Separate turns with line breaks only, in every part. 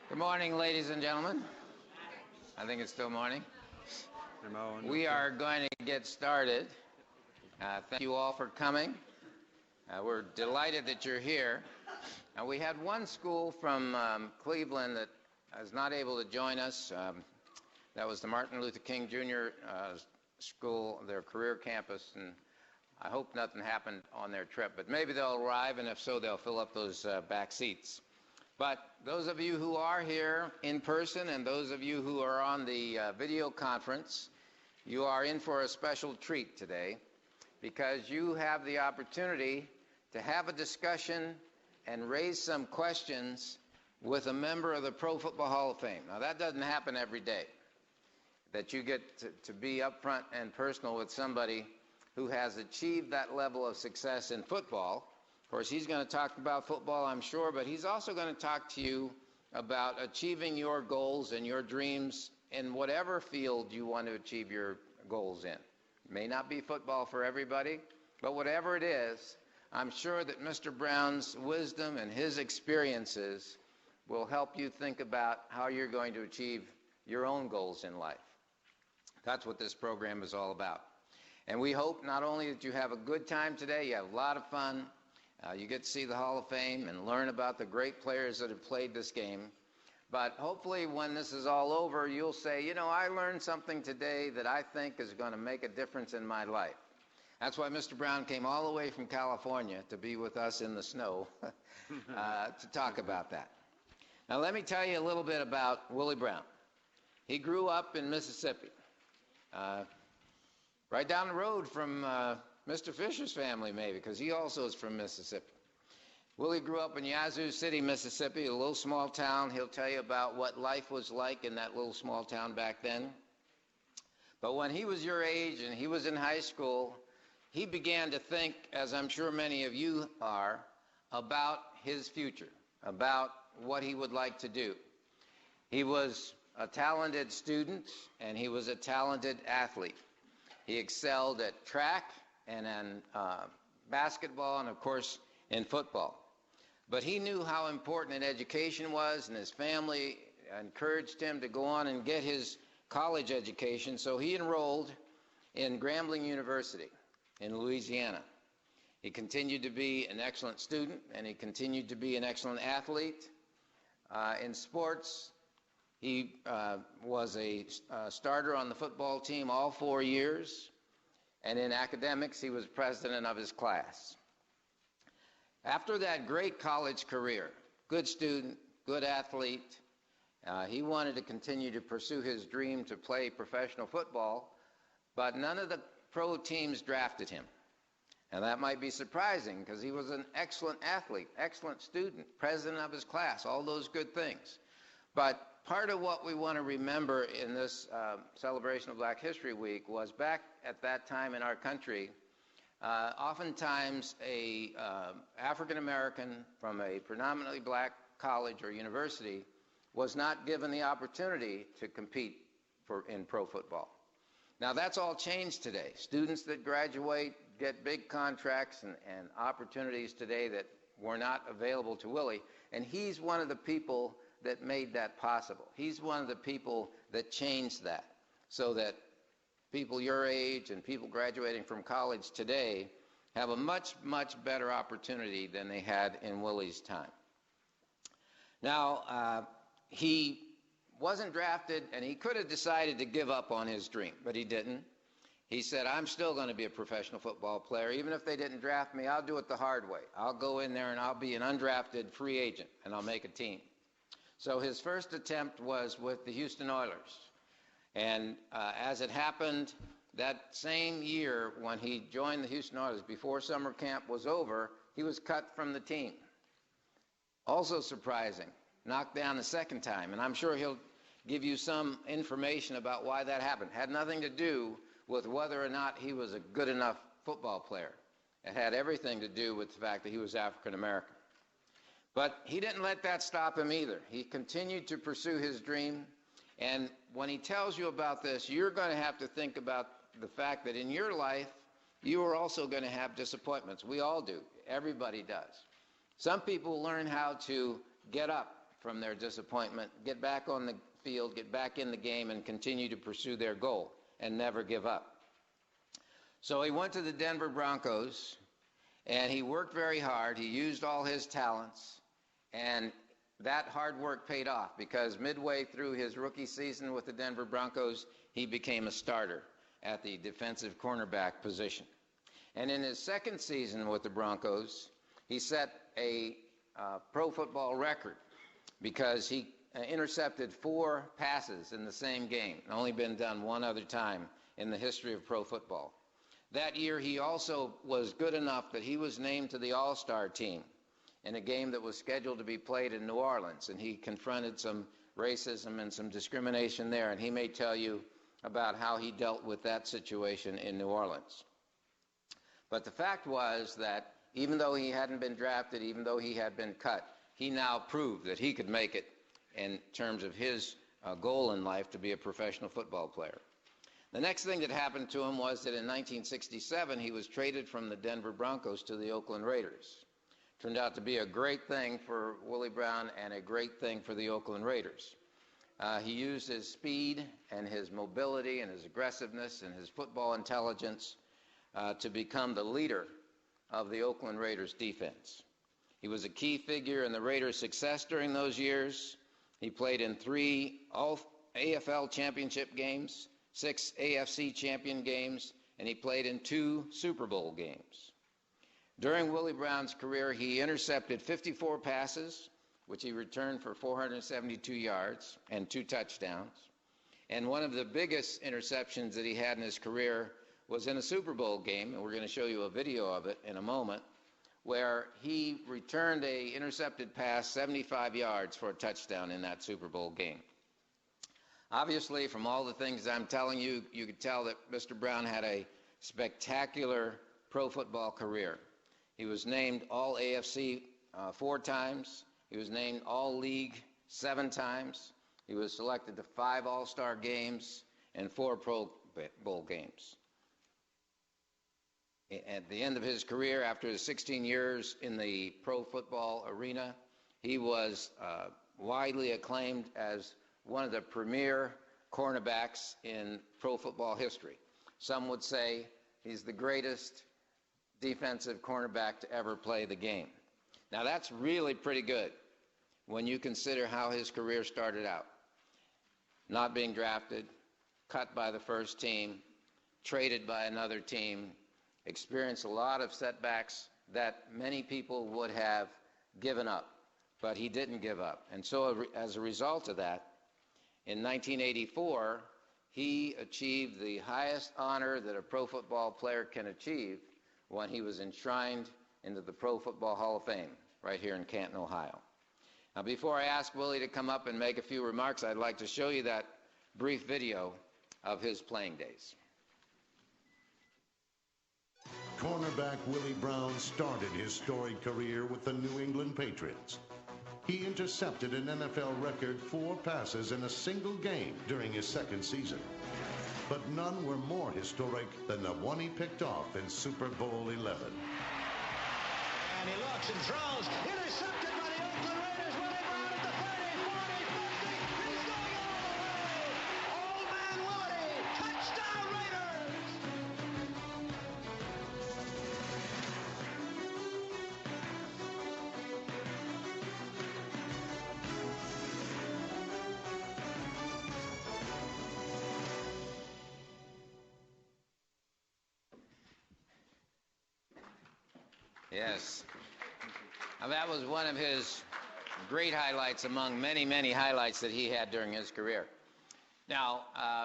Good morning, ladies and gentlemen. I think it's still morning. We are going to get started. Thank you all for coming. We're delighted that you're here. We had one school from Cleveland that is not able to join us. That was the Martin Luther King Jr. School, their career campus, and I hope nothing happened on their trip. But maybe they'll arrive, and if so, they'll fill up those back seats. But those of you who are here in person and those of you who are on the video conference, you are in for a special treat today because you have the opportunity to have a discussion and raise some questions with a member of the Pro Football Hall of Fame. Now, that doesn't happen every day, that you get to be upfront and personal with somebody who has achieved that level of success in football. Of course, he's going to talk about football, I'm sure, but he's also going to talk to you about achieving your goals and your dreams in whatever field you want to achieve your goals in. It may not be football for everybody, but whatever it is, I'm sure that Mr. Brown's wisdom and his experiences will help you think about how you're going to achieve your own goals in life. That's what this program is all about. And we hope not only that you have a good time today, you have a lot of fun, you get to see the Hall of Fame and learn about the great players that have played this game. But hopefully when this is all over, you'll say, you know, I learned something today that I think is going to make a difference in my life. That's why Mr. Brown came all the way from California to be with us in the snow to talk about that. Now let me tell you a little bit about Willie Brown. He grew up in Mississippi, right down the road from Mr. Fisher's family, maybe, because he also is from Mississippi. Willie grew up in Yazoo City, Mississippi, a little small town. He'll tell you about what life was like in that little small town back then. But when he was your age and he was in high school, he began to think, as I'm sure many of you are, about his future, about what he would like to do. He was a talented student and he was a talented athlete. He excelled at track and in basketball and, of course, in football. But he knew how important an education was, and his family encouraged him to go on and get his college education, so he enrolled in Grambling University in Louisiana. He continued to be an excellent student, and he continued to be an excellent athlete. In sports, he was a starter on the football team all 4 years. And in academics, he was president of his class. After that great college career, good student, good athlete, he wanted to continue to pursue his dream to play professional football, but none of the pro teams drafted him. And that might be surprising because he was an excellent athlete, excellent student, president of his class, all those good things. But part of what we want to remember in this celebration of Black History Week was back at that time in our country, oftentimes a African American from a predominantly black college or university was not given the opportunity to compete in pro football. Now that's all changed today. Students that graduate get big contracts and opportunities today that were not available to Willie, and he's one of the people that made that possible. He's one of the people that changed that so that people your age and people graduating from college today have a much, much better opportunity than they had in Willie's time. Now, he wasn't drafted, and he could have decided to give up on his dream, but he didn't. He said, I'm still going to be a professional football player. Even if they didn't draft me, I'll do it the hard way. I'll go in there and I'll be an undrafted free agent, and I'll make a team. So his first attempt was with the Houston Oilers. And as it happened, that same year when he joined the Houston Oilers, before summer camp was over, he was cut from the team. Also surprising, knocked down the second time. And I'm sure he'll give you some information about why that happened. It had nothing to do with whether or not he was a good enough football player. It had everything to do with the fact that he was African American. But he didn't let that stop him either. He continued to pursue his dream. And when he tells you about this, you're going to have to think about the fact that in your life, you are also going to have disappointments. We all do. Everybody does. Some people learn how to get up from their disappointment, get back on the field, get back in the game, and continue to pursue their goal and never give up. So he went to the Denver Broncos, and he worked very hard. He used all his talents, and that hard work paid off because midway through his rookie season with the Denver Broncos, he became a starter at the defensive cornerback position. And in his second season with the Broncos, he set a pro football record because he intercepted 4 passes in the same game. It's only been done one other time in the history of pro football. That year, he also was good enough that he was named to the All-Star team in a game that was scheduled to be played in New Orleans, and he confronted some racism and some discrimination there, and he may tell you about how he dealt with that situation in New Orleans. But the fact was that even though he hadn't been drafted, even though he had been cut, he now proved that he could make it in terms of his goal in life to be a professional football player. The next thing that happened to him was that in 1967, he was traded from the Denver Broncos to the Oakland Raiders. Turned out to be a great thing for Willie Brown and a great thing for the Oakland Raiders. He used his speed and his mobility and his aggressiveness and his football intelligence to become the leader of the Oakland Raiders defense. He was a key figure in the Raiders' success during those years. He played in 3 AFL championship games, 6 AFC champion games, and he played in 2 Super Bowl games. During Willie Brown's career, he intercepted 54 passes, which he returned for 472 yards and 2 touchdowns. And one of the biggest interceptions that he had in his career was in a Super Bowl game, and we're going to show you a video of it in a moment, where he returned a intercepted pass 75 yards for a touchdown in that Super Bowl game. Obviously, from all the things I'm telling you, you could tell that Mr. Brown had a spectacular pro football career. He was named All-AFC 4 times. He was named All-League 7 times. He was selected to 5 All-Star games and 4 Pro Bowl games. At the end of his career, after his 16 years in the pro football arena, he was widely acclaimed as one of the premier cornerbacks in pro football history. Some would say he's the greatest defensive cornerback to ever play the game. Now that's really pretty good when you consider how his career started out. Not being drafted, cut by the first team, traded by another team, experienced a lot of setbacks that many people would have given up, but he didn't give up. And so as a result of that, in 1984, he achieved the highest honor that a pro football player can achieve when he was enshrined into the Pro Football Hall of Fame right here in Canton, Ohio. Now, before I ask Willie to come up and make a few remarks, I'd like to show you that brief video of his playing days.
Cornerback Willie Brown started his storied career with the New England Patriots. He intercepted an NFL record 4 passes in a single game during his second season. But none were more historic than the one he picked off in Super Bowl 11.
And he looks and throws. Intercepted by the Oakland Raiders. Willie Brown at the 30, 40, 50. He's going all the way. Old man Willie. Touchdown Raiders.
Yes. Now, that was one of his great highlights among many, many highlights that he had during his career. Now,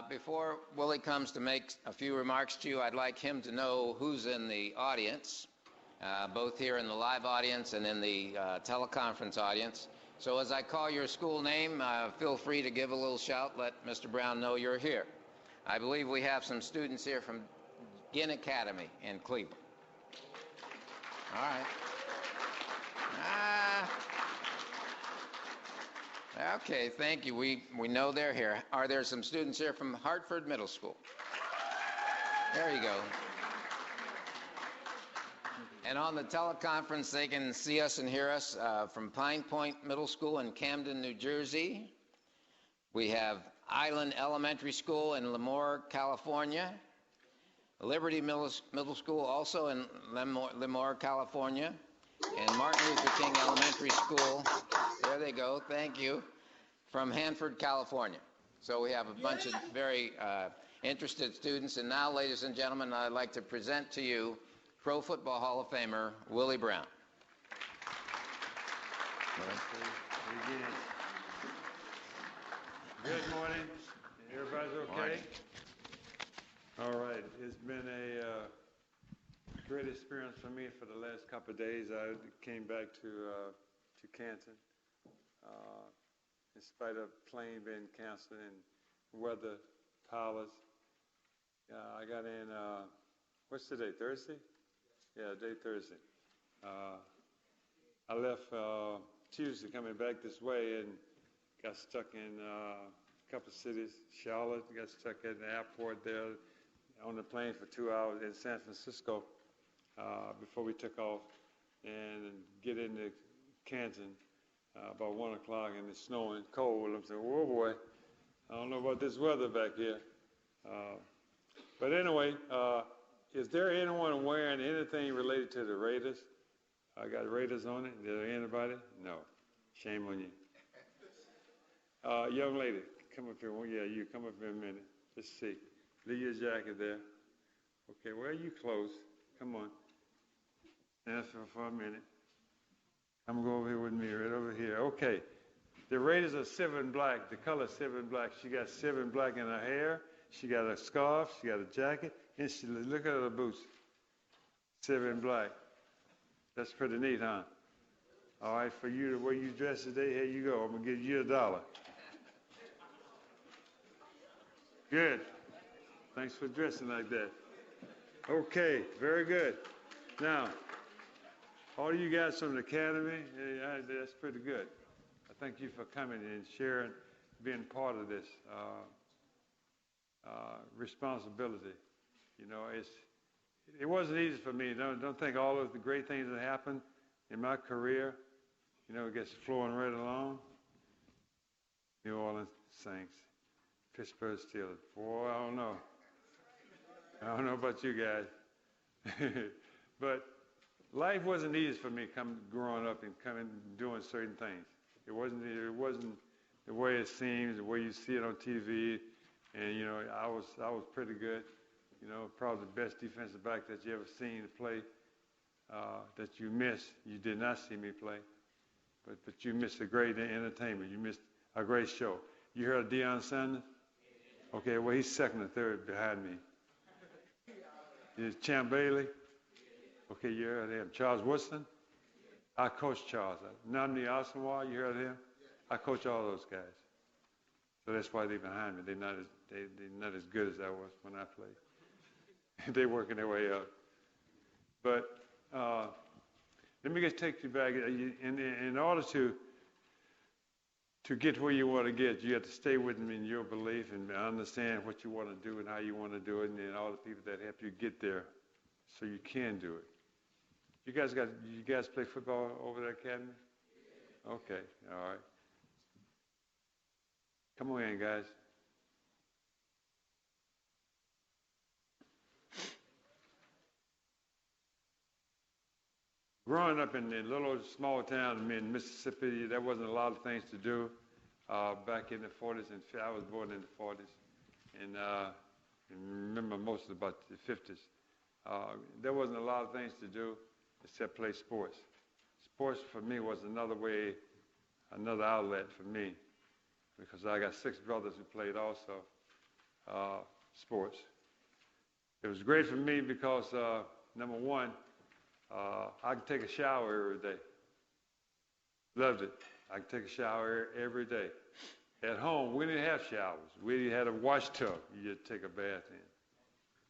before Willie comes to make a few remarks to you, I'd like him to know who's in the audience, both here in the live audience and in the teleconference audience. So as I call your school name, feel free to give a little shout. Let Mr. Brown know you're here. I believe we have some students here from Ginn Academy in Cleveland. All right. Okay, thank you. We know they're here. Are there some students here from Hartford Middle School? There you go. And on the teleconference, they can see us and hear us from Pine Point Middle School in Camden, New Jersey. We have Island Elementary School in Lemoore, California. Liberty Middle School also in Lemoore, California. And Martin Luther King Elementary School, there they go, thank you, from Hanford, California. So we have a bunch of very interested students. And now, ladies and gentlemen, I'd like to present to you Pro Football Hall of Famer Willie Brown.
Good morning. Everybody's okay?
Morning.
All right. It's been a great experience for me for the last couple of days. I came back to Canton in spite of plane being canceled and weather powers. I got in, what's today, Thursday? Yeah, day Thursday. I left Tuesday coming back this way and got stuck in a couple of cities. Charlotte, got stuck at the airport there on the plane for 2 hours in San Francisco before we took off and get into Canton about 1 o'clock and it's snowing, cold. I'm saying, whoa boy, I don't know about this weather back here. But anyway, is there anyone wearing anything related to the Raiders? I got Raiders on it. Is there anybody? No. Shame on you. Young lady, come up here. Well, yeah, you come up here a minute. Let's see. Leave your jacket there. Okay, well, you close. Come on. Stand for a minute. I'm going to go over here with me, right over here. Okay. The Raiders are silver and black. The color is silver and black. She got silver and black in her hair. She got a scarf. She got a jacket. And she, look at her boots. Silver and black. That's pretty neat, huh? All right, for you, the way you dress today, here you go. I'm going to give you $1. Good. Thanks for dressing like that. Okay, very good. Now, all you guys from the Academy, that's pretty good. I thank you for coming and sharing, being part of this responsibility. You know, it wasn't easy for me. Don't think all of the great things that happened in my career, you know, it gets flowing right along. New Orleans Saints, Pittsburgh Steelers. Boy, I don't know. I don't know about you guys. But life wasn't easy for me growing up and doing certain things. It wasn't the way it seems, the way you see it on TV. And, you know, I was pretty good. You know, probably the best defensive back that you ever seen play that you missed. You did not see me play. But you missed a great entertainment. You missed a great show. You heard of Deion Sanders? Okay, well, he's second or third behind me. Is Champ Bailey? Okay, you heard of him. Charles Woodson? I coached Charles. Namdi Asamoah, you heard of him? I coach all those guys. So that's why they're behind me. They're not as good as I was when I played. They're working their way up. But let me just take you back. In order to get where you want to get, you have to stay with me in your belief and understand what you want to do and how you want to do it, and then all the people that help you get there so you can do it. You guys play football over at the Academy? Okay, all right. Come on in, guys. Growing up in a little small town in Mississippi, there wasn't a lot of things to do back in the 40s. And I was born in the 40s, and remember most about the 50s. There wasn't a lot of things to do except play sports. Sports for me was another way, another outlet for me, because I got 6 brothers who played also sports. It was great for me because, number one, I could take a shower every day. Loved it. I could take a shower every day. At home, we didn't have showers. We had a wash tub you just take a bath in.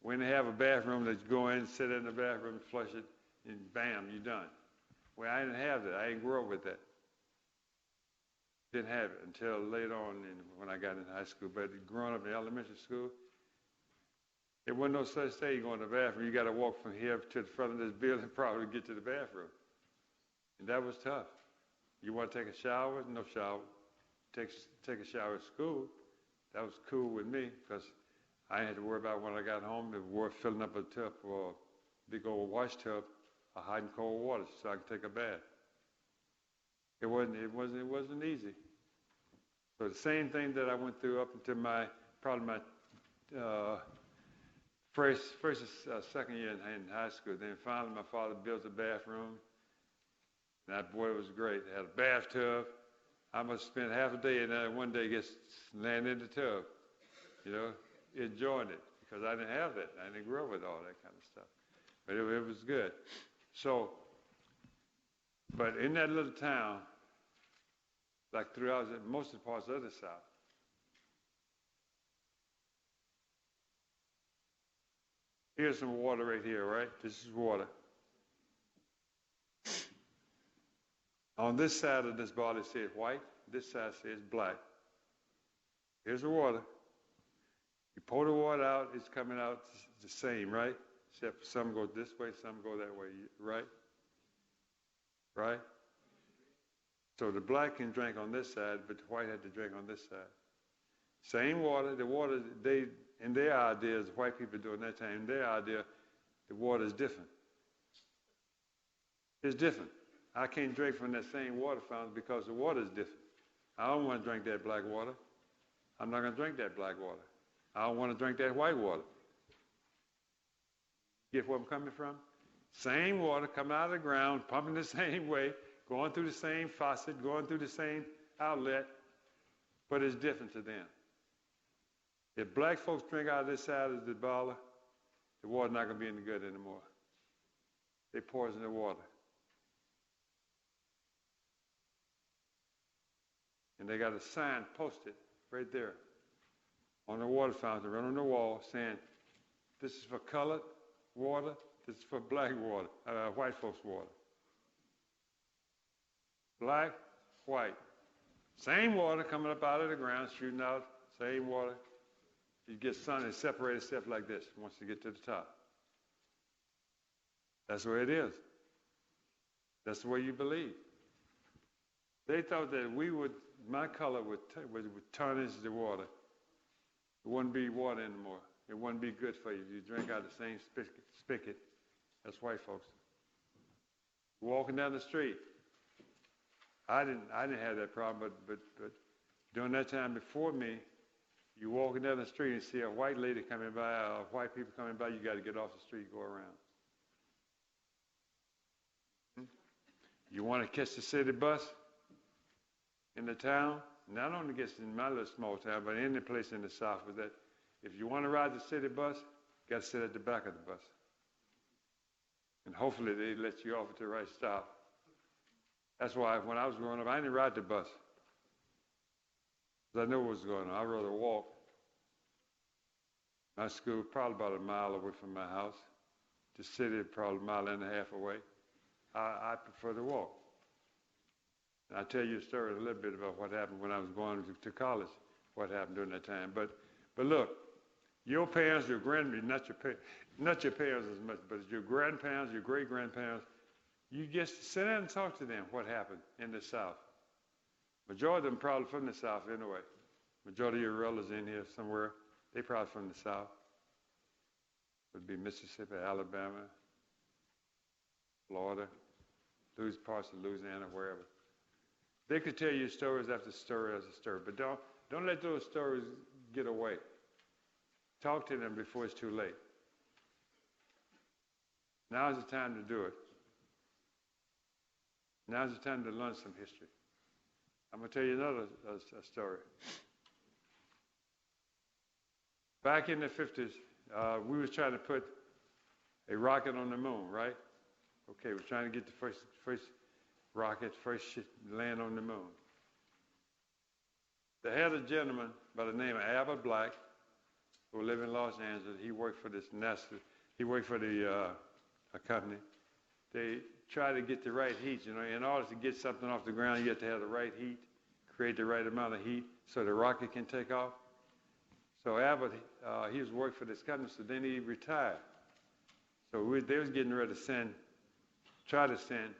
We didn't have a bathroom that you go in, sit in the bathroom, flush it, and bam, you're done. Well, I didn't have that. I didn't grow up with that. Didn't have it until later on when I got into high school. But growing up in elementary school, There wasn't no such thing going to the bathroom. You got to walk from here to the front of this building probably to get to the bathroom. And that was tough. You want to take a shower? No shower. Take a shower at school. That was cool with me because I didn't have to worry about when I got home, filling up a tub or a big old wash tub of hot and cold water so I could take a bath. It wasn't easy. So the same thing that I went through up until my second year in high school. Then finally my father built a bathroom. And that boy was great. They had a bathtub. I must spend half a day in there one day just laying in the tub, enjoying it because I didn't have that. I didn't grow up with all that kind of stuff. But it was good. So, but in that little town, like throughout most of the parts of the South, here's some water right here, right? This is water. On this side of this bottle it says white, this side says black. Here's the water. You pour the water out, it's coming out the same, right? Except some go this way, some go that way, right? Right? So the black can drink on this side, but the white had to drink on this side. Same water, the water, in their ideas, white people during that time, in their idea, the water is different. It's different. I can't drink from that same water fountain because the water is different. I don't want to drink that black water. I'm not going to drink that black water. I don't want to drink that white water. Get where I'm coming from? Same water coming out of the ground, pumping the same way, going through the same faucet, going through the same outlet, but it's different to them. If black folks drink out of this side of the bottle, the water's not going to be any good anymore. They poison the water. And they got a sign posted right there on the water fountain, right on the wall, saying, this is for colored water, this is for black water, white folks' water. Black, white. Same water coming up out of the ground, shooting out, same water. You get sun and separate itself like this once you get to the top. That's the way it is. That's the way you believe. They thought that my color would tarnish the water. It wouldn't be water anymore. It wouldn't be good for you. You drink out of the same spigot as white folks. Walking down the street. I didn't have that problem, but during that time before me, you walking down the street and see a white lady coming by, or white people coming by, you got to get off the street and go around. You want to catch the city bus in the town? Not only gets in my little small town, but any place in the South, is that if you want to ride the city bus, you got to sit at the back of the bus. And hopefully they let you off at the right stop. That's why when I was growing up, I didn't ride the bus. Because I knew what was going on. I'd rather walk. My school probably about a mile away from my house. The city probably a mile and a half away. I prefer to walk. And I'll tell you a story a little bit about what happened when I was going to college, what happened during that time. But look, your parents, your grandparents, not your parents as much, but your grandparents, your great-grandparents, you just sit down and talk to them what happened in the South. Majority of them probably from the South anyway. Majority of your relatives in here somewhere, they probably from the South. Would be Mississippi, Alabama, Florida, parts of Louisiana, wherever. They could tell you stories after story after story, but don't let those stories get away. Talk to them before it's too late. Now's the time to do it. Now's the time to learn some history. I'm going to tell you another story. Back in the 50s, we were trying to put a rocket on the moon, right? Okay, we're trying to get the first rocket, first ship land on the moon. They had a gentleman by the name of Albert Black who lived in Los Angeles. He worked for this NASA. He worked for a company. They tried to get the right heat. You know, in order to get something off the ground, you have to have the right heat, create the right amount of heat so the rocket can take off. So Abbott, he was working for this company, so then he retired. So they was getting ready to try to send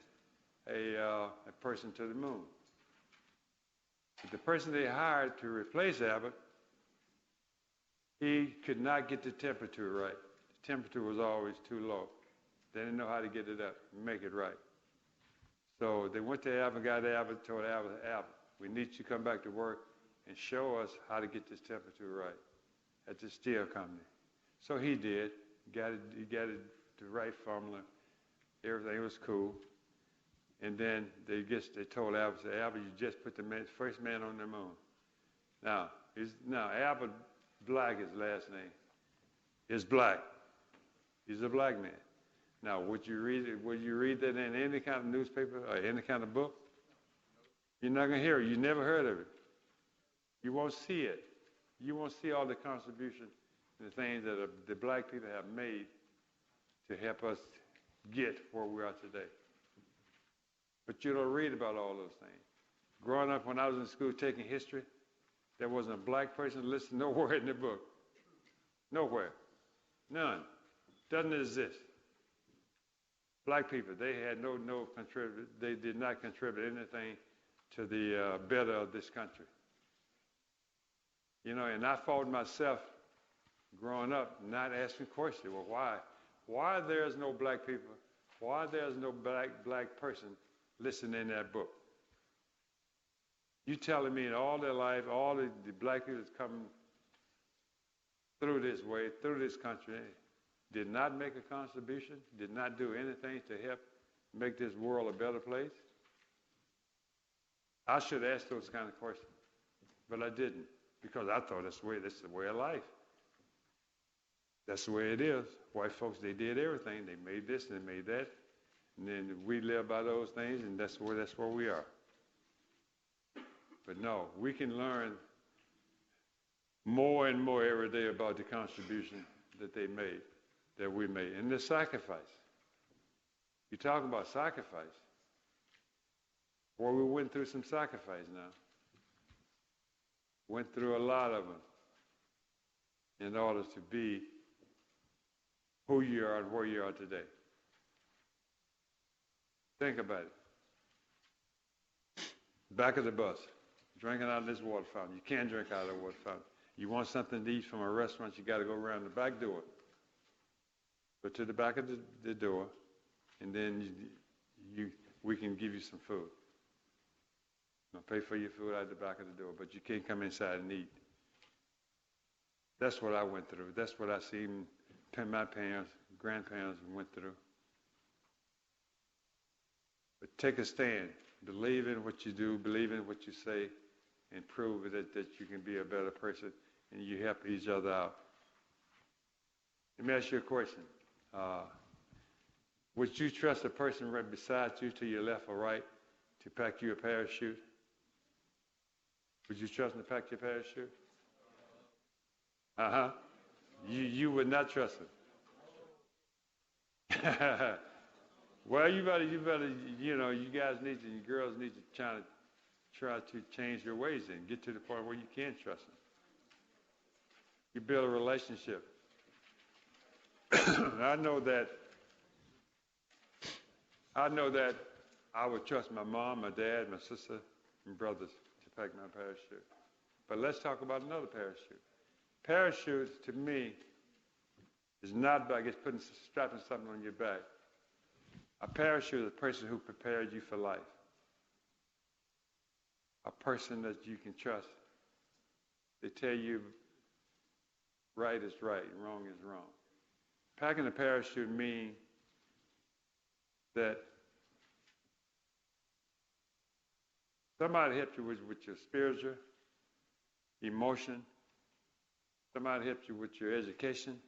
a person to the moon. But the person they hired to replace Abbott, he could not get the temperature right. The temperature was always too low. They didn't know how to get it up and make it right. So they went to Abbott, got Abbott, told Abbott, we need you to come back to work and show us how to get this temperature right at the steel company. So he did. He got it the right formula. Everything was cool. And then they told Abbott, Abbott, you just put the first man on the moon. Now Abbott Black, his last name, is Black. He's a black man. Now, would you read that in any kind of newspaper or any kind of book? You're not going to hear it. You never heard of it. You won't see it. You won't see all the contribution and the things that the black people have made to help us get where we are today. But you don't read about all those things. Growing up, when I was in school taking history, there wasn't a black person listed nowhere in the book. Nowhere. None. Doesn't exist. Black people, they had no contribute. They did not contribute anything to the better of this country. You know, and I fought myself growing up, not asking questions. Well, why? Why there's no black people? Why there's no black person listed in that book? You telling me in all their life, all the black people that's come through this way, through this country, did not make a contribution, did not do anything to help make this world a better place? I should ask those kind of questions, but I didn't, because I thought that's the way of life. That's the way it is. White folks, they did everything. They made this and they made that, and then we live by those things, and that's where we are. But no, we can learn more and more every day about the contribution that they made, that we made, and the sacrifice. You talk about sacrifice. Well, we went through some sacrifice now. Went through a lot of them in order to be who you are and where you are today. Think about it. Back of the bus, drinking out of this water fountain. You can't drink out of the water fountain. You want something to eat from a restaurant, you got to go around the back door. Go to the back of the door, and then we can give you some food. Pay for your food out the back of the door, but you can't come inside and eat. That's what I went through. That's what I seen my parents, grandparents went through. But take a stand. Believe in what you do. Believe in what you say, and prove that you can be a better person, and you help each other out. Let me ask you a question. Would you trust a person right beside you to your left or right to pack you a parachute? Would you trust them to pack your parachute? Uh-huh. You would not trust them. Well, you better, you guys need to, you girls need to try to change your ways and get to the point where you can trust them. You build a relationship. I know that I would trust my mom, my dad, my sister, and brothers to pack my parachute. But let's talk about another parachute. Parachute, to me, is not about just strapping something on your back. A parachute is a person who prepared you for life. A person that you can trust. They tell you right is right and wrong is wrong. Packing a parachute means that somebody helped you with your spiritual, emotion. Somebody helped you with your education.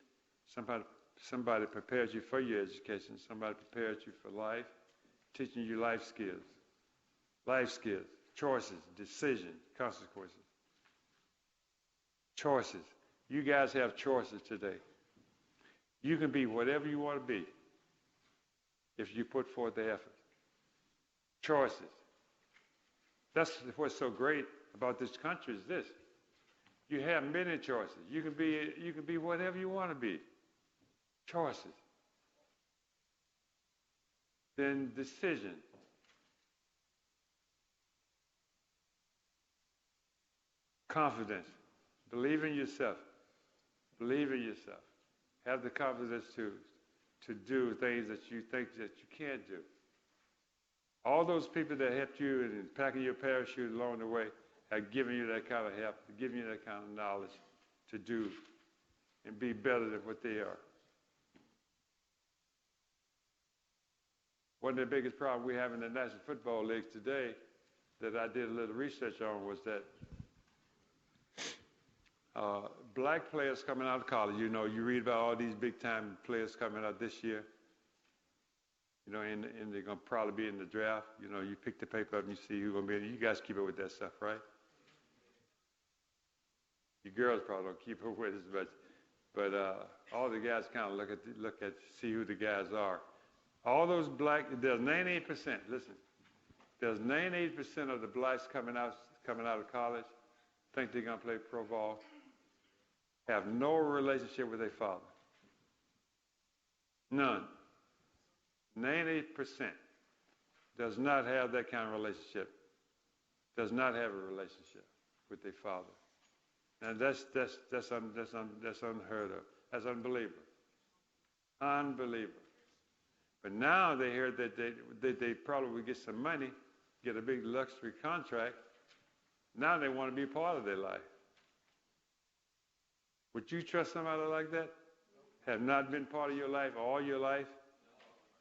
Somebody prepared you for your education. Somebody prepared you for life, teaching you life skills, choices, decisions, consequences. Choices. You guys have choices today. You can be whatever you want to be if you put forth the effort. Choices. That's what's so great about this country is this. You have many choices. You can be whatever you want to be. Choices. Then decision. Confidence. Believe in yourself. Believe in yourself. Have the confidence to do things that you think that you can't do. All those people that helped you in packing your parachute along the way have given you that kind of help, given you that kind of knowledge to do and be better than what they are. One of the biggest problems we have in the National Football League today that I did a little research on was that black players coming out of college, you know, you read about all these big-time players coming out this year, you know, and they're going to probably be in the draft. You know, you pick the paper up and you see who's going to be in it. You guys keep up with that stuff, right? You girls probably don't keep up with it, but all the guys kind of look at see who the guys are. All those there's 98%, listen, there's 98% of the blacks coming out of college think they're going to play pro ball, have no relationship with their father. None. 98% does not have that kind of relationship, does not have a relationship with their father. And that's unheard of. That's unbelievable. Unbelievable. But now they hear that they probably will get some money, get a big luxury contract. Now they want to be part of their life. Would you trust somebody like that? Have not been part of your life all your life?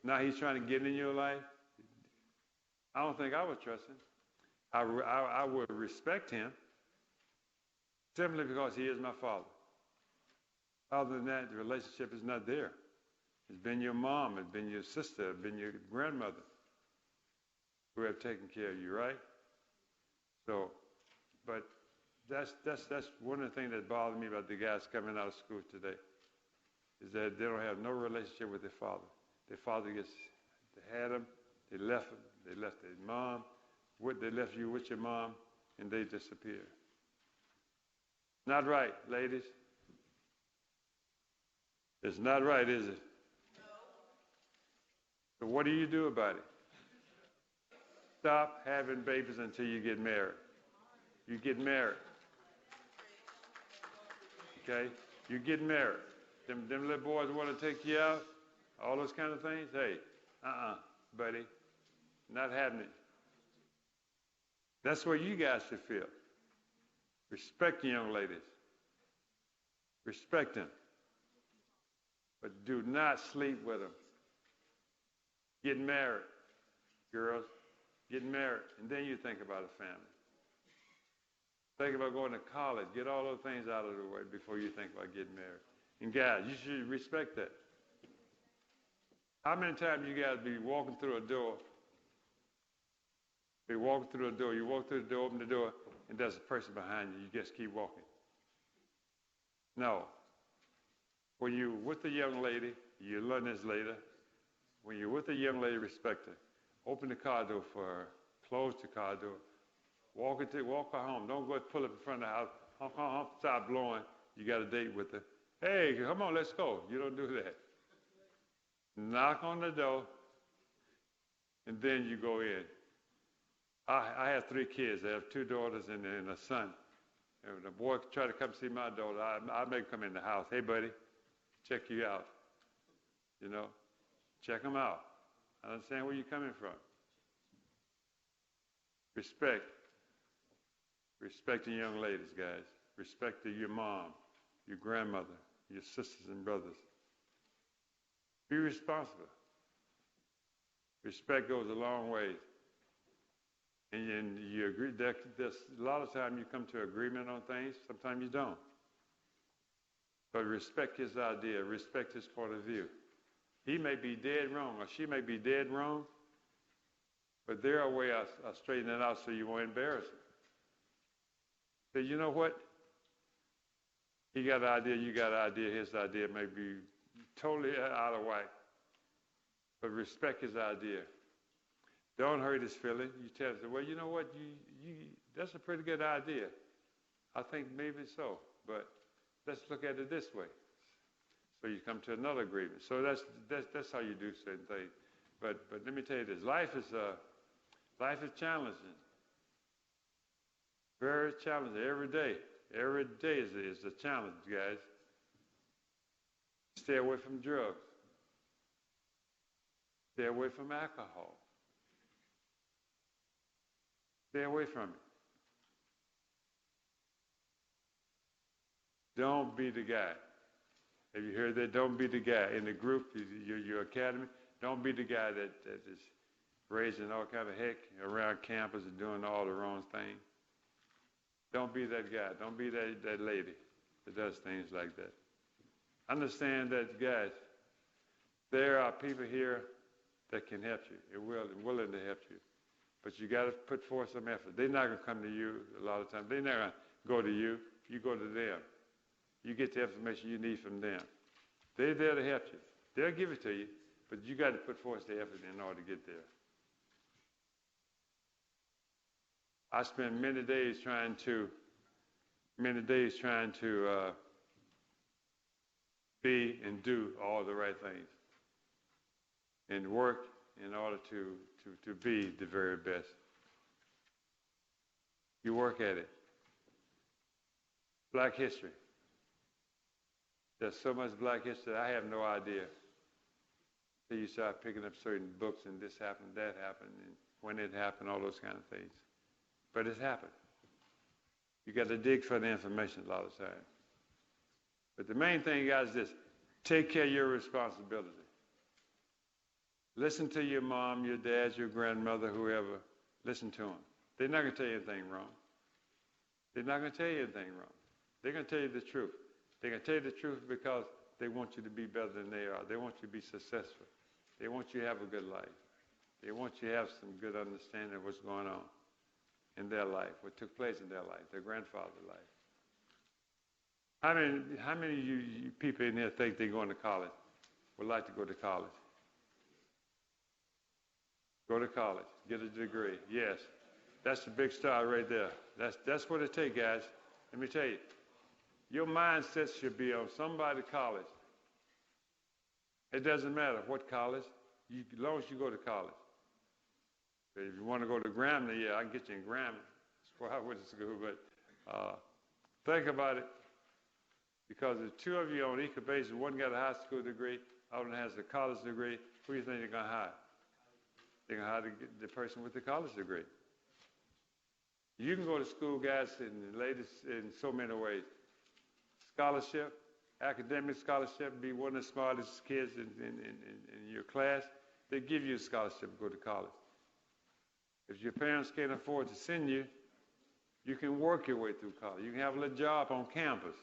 Now he's trying to get in your life? I don't think I would trust him. I would respect him simply because he is my father. Other than that, the relationship is not there. It's been your mom, it's been your sister, it's been your grandmother who have taken care of you, right? So, but that's one of the things that bothers me about the guys coming out of school today, is that they don't have no relationship with their father. Their father they had them, they left them, they left their mom, they left you with your mom, and they disappeared. Not right, ladies. It's not right, is it? So what do you do about it? Stop having babies until you get married. You get married. Okay? You get married. Them little boys want to take you out, all those kind of things. Hey, buddy, not happening. That's what you guys should feel. Respect the young ladies. Respect them. But do not sleep with them. Get married, girls. Get married, and then you think about a family. Think about going to college. Get all those things out of the way before you think about getting married. And guys, you should respect that. How many times you guys be walking through a door? You walk through the door, open the door, and there's a person behind you. You just keep walking. No. When you're with a young lady, you learn this later. When you're with a young lady, respect her. Open the car door for her. Close the car door. Walk her home. Don't go pull up in front of the house. Honk, stop blowing. You got a date with her. Hey, come on, let's go. You don't do that. Knock on the door, and then you go in. I have 3 kids. I have 2 daughters and a son. And when the boy try to come see my daughter, I make him come in the house. Hey, buddy, check you out. You know, check them out. I understand where you're coming from. Respect. Respect the young ladies, guys. Respect your mom, your grandmother, your sisters and brothers. Be responsible. Respect goes a long way. And you agree. There's a lot of times you come to agreement on things. Sometimes you don't. But respect his idea. Respect his point of view. He may be dead wrong, or she may be dead wrong, but there are ways of straightening it out so you won't embarrass him. So you know what? He got an idea, you got an idea, his idea may be totally out of whack. But respect his idea. Don't hurt his feelings. You tell him, well, you know what? That's a pretty good idea. I think maybe so, but let's look at it this way. So you come to another agreement. So that's how you do certain things. But let me tell you this: life is challenging, very challenging every day. Every day is a challenge, guys. Stay away from drugs. Stay away from alcohol. Stay away from it. Don't be the guy. Have you heard that? Don't be the guy in the group, your academy. Don't be the guy that is raising all kind of heck around campus and doing all the wrong things. Don't be that guy. Don't be that lady that does things like that. Understand that, guys, there are people here that can help you. They're willing to help you. But you got to put forth some effort. They're not going to come to you a lot of times. They're not going to go to you. You go to them. You get the information you need from them. They're there to help you. They'll give it to you, but you got to put forth the effort in order to get there. I spent many days trying to be and do all the right things and work in order to be the very best. You work at it. Black history. There's so much black history, I have no idea. So you start picking up certain books and this happened, that happened, and when it happened, all those kind of things. But it's happened. You got to dig for the information a lot of times. But the main thing, guys, is this: take care of your responsibility. Listen to your mom, your dad, your grandmother, whoever. Listen to them. They're not going to tell you anything wrong. They're not going to tell you anything wrong. They're going to tell you the truth. They're going to tell you the truth because they want you to be better than they are. They want you to be successful. They want you to have a good life. They want you to have some good understanding of what's going on in their life, what took place in their life, their grandfather's life. How many of you people in here think they're going to college, would like to go to college? Go to college, get a degree. Yes, that's the big star right there. That's what it takes, guys. Let me tell you, your mindset should be on somebody college. It doesn't matter what college, as long as you go to college. If you want to go to Grambling, yeah, I can get you in Grambling. That's where I went to school. But think about it, because the two of you on equal basis, one got a high school degree, other one has a college degree. Who do you think they're going to hire? They're going to hire the person with the college degree. You can go to school, guys, in so many ways. Scholarship, academic scholarship, be one of the smartest kids in your class. They give you a scholarship to go to college. If your parents can't afford to send you, you can work your way through college. You can have a little job on campus.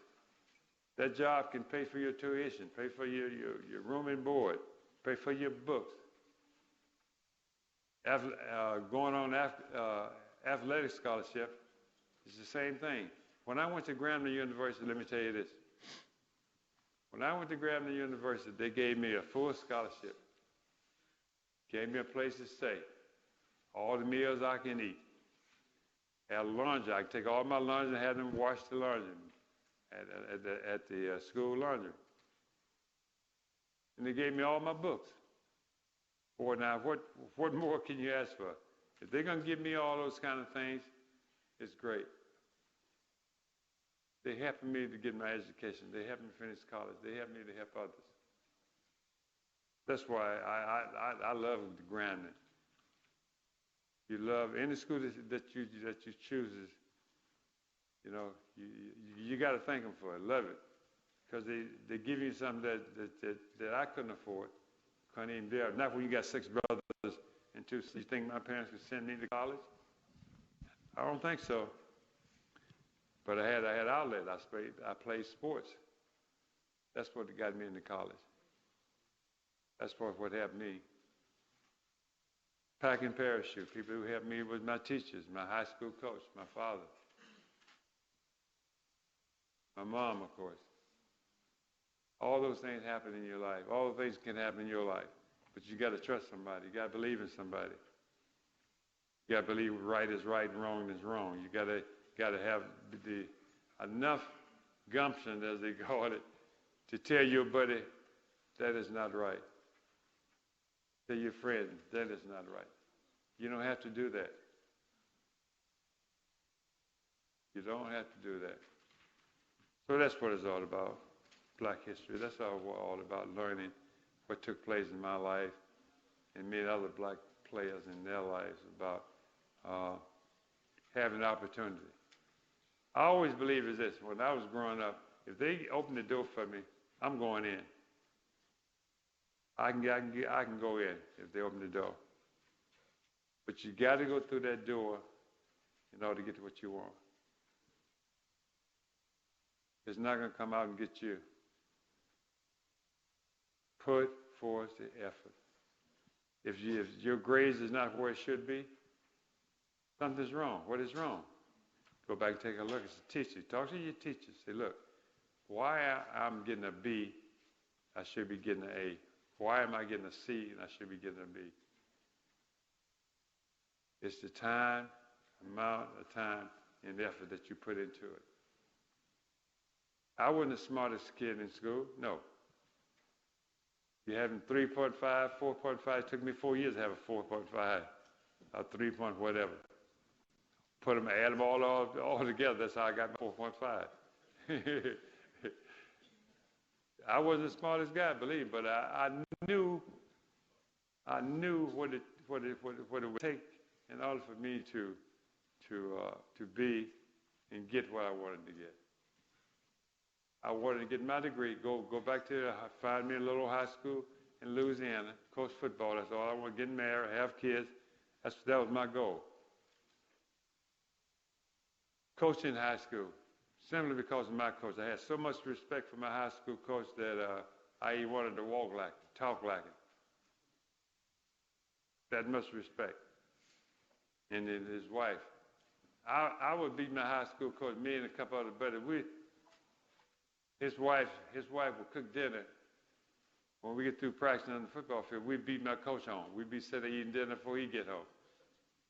That job can pay for your tuition, pay for your room and board, pay for your books. Going on athletic scholarship is the same thing. When I went to Grambling University, let me tell you this. When I went to Grambling University, they gave me a full scholarship. Gave me a place to stay. All the meals I can eat. Had a laundry. I could take all my laundry and have them wash the laundry at the school laundry. And they gave me all my books. Boy, now, what more can you ask for? If they're going to give me all those kind of things, it's great. They helped me to get my education. They helped me finish college. They helped me to help others. That's why I love the Grambling. You love any school that you chooses. You know, you got to thank them for it. Love it, because they give you something that I couldn't afford. Couldn't even do it. Not when you got 6 brothers and 2 sisters. You think my parents could send me to college? I don't think so. But I had outlet. I played sports. That's what got me into college. That's what helped me. Packing parachute. People who helped me was my teachers, my high school coach, my father, my mom, of course. All those things happen in your life. All the things can happen in your life. But you got to trust somebody. You got to believe in somebody. You got to believe right is right and wrong is wrong. You got to have the enough gumption, as they call it, to tell your buddy, that is not right. Tell your friend, that is not right. You don't have to do that. You don't have to do that. So that's what it's all about, Black history. That's all about, learning what took place in my life and many other black players in their lives, about having opportunity. I always believe is this: when I was growing up, if they open the door for me, I'm going in. I can go in if they open the door. But you got to go through that door in order to get to what you want. It's not going to come out and get you. Put forth the effort. If your grades is not where it should be, something's wrong. What is wrong? Go back and take a look at the teacher. Talk to your teacher. Say, look, why I'm getting a B, I should be getting an A. Why am I getting a C and I should be getting a B? It's the amount of time and effort that you put into it. I wasn't the smartest kid in school, no. You having 3.5, 4.5, it took me 4 years to have a 4.5, a 3 point whatever. Add them all together, that's how I got my 4.5. I wasn't the smartest guy, believe me, but I knew what it would take in order for me to be and get what I wanted to get. I wanted to get my degree, go back to find me a little high school in Louisiana, coach football. That's all I wanted. Get married, have kids. That was my goal. Coaching high school, simply because of my coach. I had so much respect for my high school coach that I even wanted to walk like it, talk like it. That much respect. And then his wife. I would beat my high school coach, me and a couple other buddies. His wife would cook dinner. When we get through practicing on the football field, we'd beat my coach home. We'd be sitting eating dinner before he get home.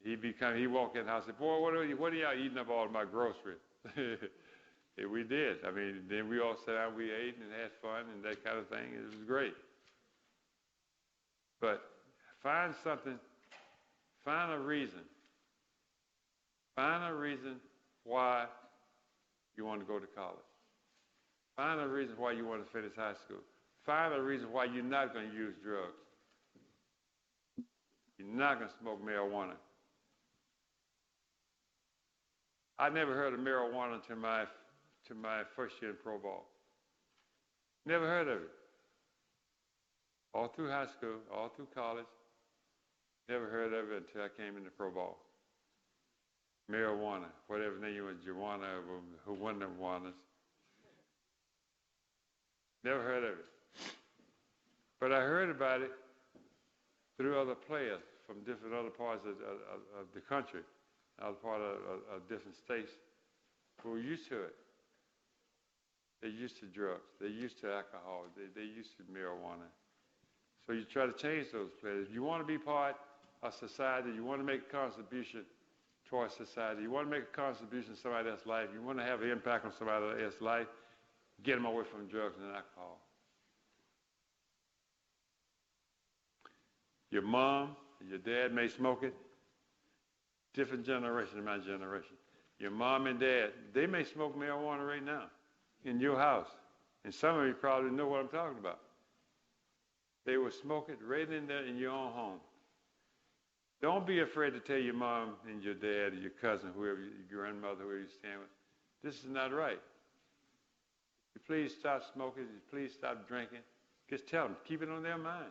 He'd walk in the house and say, boy, what are y'all eating up all my groceries? Yeah, we did. I mean, then we all sat down, we ate and had fun and that kind of thing. It was great. But find a reason. Find a reason why you want to go to college. Find a reason why you want to finish high school. Find a reason why you're not going to use drugs. You're not going to smoke marijuana. I never heard of marijuana until my first year in pro ball. Never heard of it. All through high school, all through college, never heard of it until I came into pro ball. Marijuana, whatever name you want, Juana, who won them Juanas. Never heard of it. But I heard about it through other players from different other parts of the country, other parts of different states who were used to it. They're used to drugs. They're used to alcohol. They're used to marijuana. So you try to change those players. If you want to be part of society, you want to make a contribution towards society, you want to make a contribution to somebody else's life, you want to have an impact on somebody else's life, get them away from drugs and alcohol. Your mom and your dad may smoke it. Different generation than my generation. Your mom and dad, they may smoke marijuana right now in your house. And some of you probably know what I'm talking about. They will smoke it right in there in your own home. Don't be afraid to tell your mom and your dad or your cousin, whoever, your grandmother, whoever you stand with, this is not right. You please stop smoking. You please stop drinking. Just tell them. Keep it on their mind.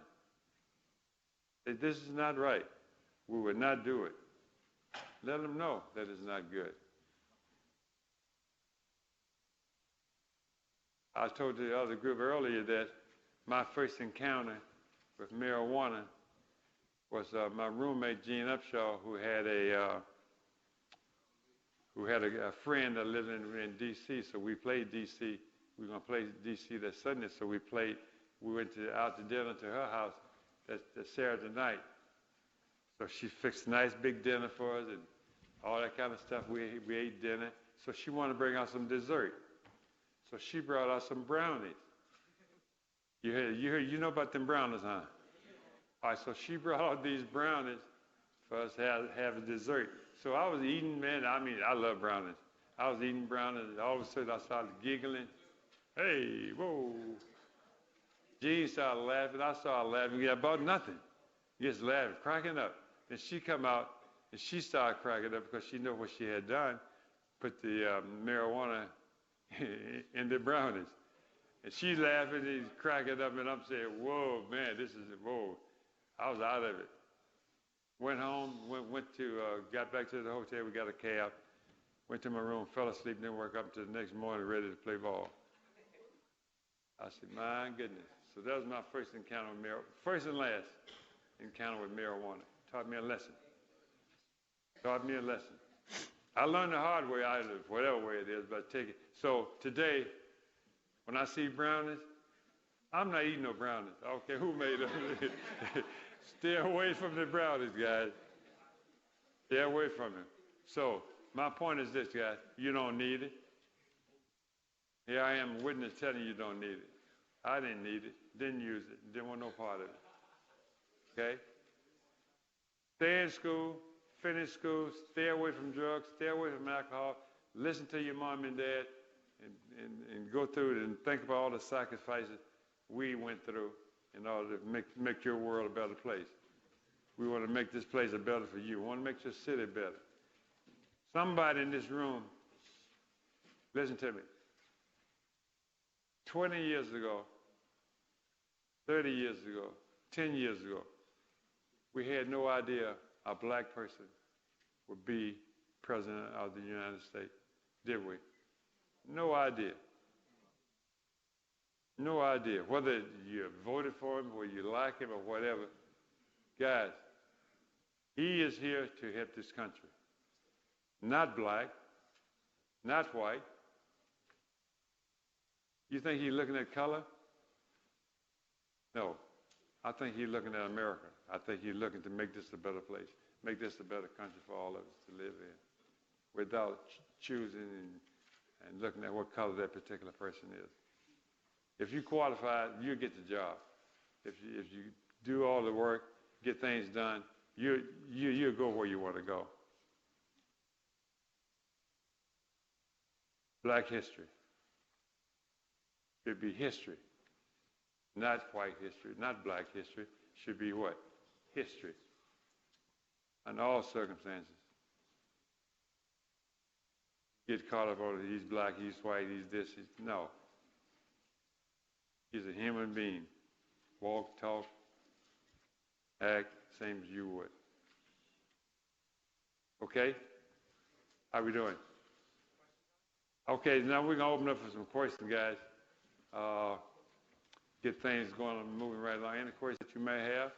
Say, this is not right. We would not do it. Let them know that it's not good. I told the other group earlier that my first encounter with marijuana was my roommate, Gene Upshaw, who had a friend that lived in D.C., so we played D.C. We were going to play D.C. that Sunday, so we went out to dinner to her house that Saturday night. So she fixed a nice big dinner for us and all that kind of stuff. We ate dinner. So she wanted to bring out some dessert. So she brought out some brownies. You know about them brownies, huh? All right, so she brought out these brownies for us to have a dessert. So I was eating, man, I love brownies. I was eating brownies, and all of a sudden I started giggling. Hey, whoa. Jean started laughing. I started laughing. Yeah, about nothing. Just laughing, cracking up. And she come out, and she started cracking up because she knew what she had done, put the marijuana in the brownies. And she laughing and cracking up, and I'm saying, whoa, man, whoa. I was out of it. Went home, got back to the hotel. We got a cab. Went to my room, fell asleep, didn't wake up until the next morning ready to play ball. I said, my goodness. So that was my first encounter with marijuana. First and last encounter with marijuana. Taught me a lesson. I learned the hard way, whatever way it is, but take it. So today, when I see brownies, I'm not eating no brownies. Okay, who made them? Stay away from the brownies, guys. Stay away from them. So my point is this, guys. You don't need it. Here I am, a witness telling you don't need it. I didn't need it, didn't use it, didn't want no part of it. Okay? Stay in school, finish school, stay away from drugs, stay away from alcohol, listen to your mom and dad, and go through it and think about all the sacrifices we went through in order to make your world a better place. We want to make this place a better for you. We want to make your city better. Somebody in this room, listen to me, 20 years ago, 30 years ago, 10 years ago, we had no idea a black person would be president of the United States, did we? No idea. No idea. Whether you voted for him, whether you like him or whatever, guys, he is here to help this country. Not black, not white. You think he's looking at color? No. I think he's looking at America. I think he's looking to make this a better place, make this a better country for all of us to live in without choosing and looking at what color that particular person is. If you qualify, you get the job. If you do all the work, get things done, you go where you want to go. Black history should be history, not white history, not black history. Should be what? History. Under all circumstances. Get caught up on he's black, he's white, he's this, no. He's a human being. Walk, talk, act, same as you would. Okay? How we doing? Okay, now we're going to open up for some questions, guys. Get things going and moving right along. Any questions that you may have?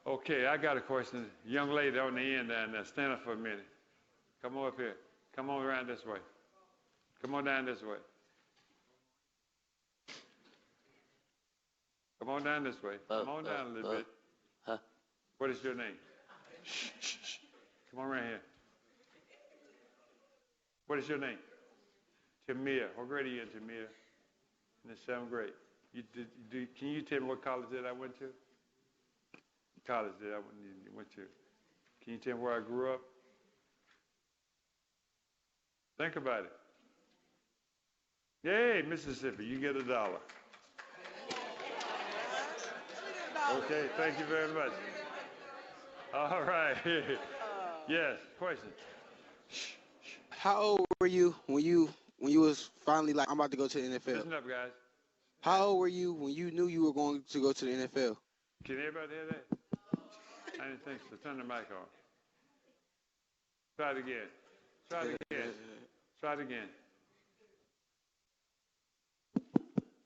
Okay, I got a question. Young lady on the end down there, stand up for a minute. Come on up here. Come on around this way. Come on down this way. Come on down this way. Come on down a little bit. What is your name? Shh, shh, shh. Come on around here. What is your name? Tamir. What grade are you in, Tamir? In the 7th grade. Can you tell me what college that I went to? College that I went to. Can you tell me where I grew up? Think about it. Yay, Mississippi, you get $1. Okay, thank you very much. All right. Yes, question.
How old were you when you was finally like, I'm about to go to the NFL?
Listen up, guys.
How old were you when you knew you were going to go to the NFL?
Can everybody hear that? I didn't think so. Turn the mic on. Try it again. Try it again. Try it again.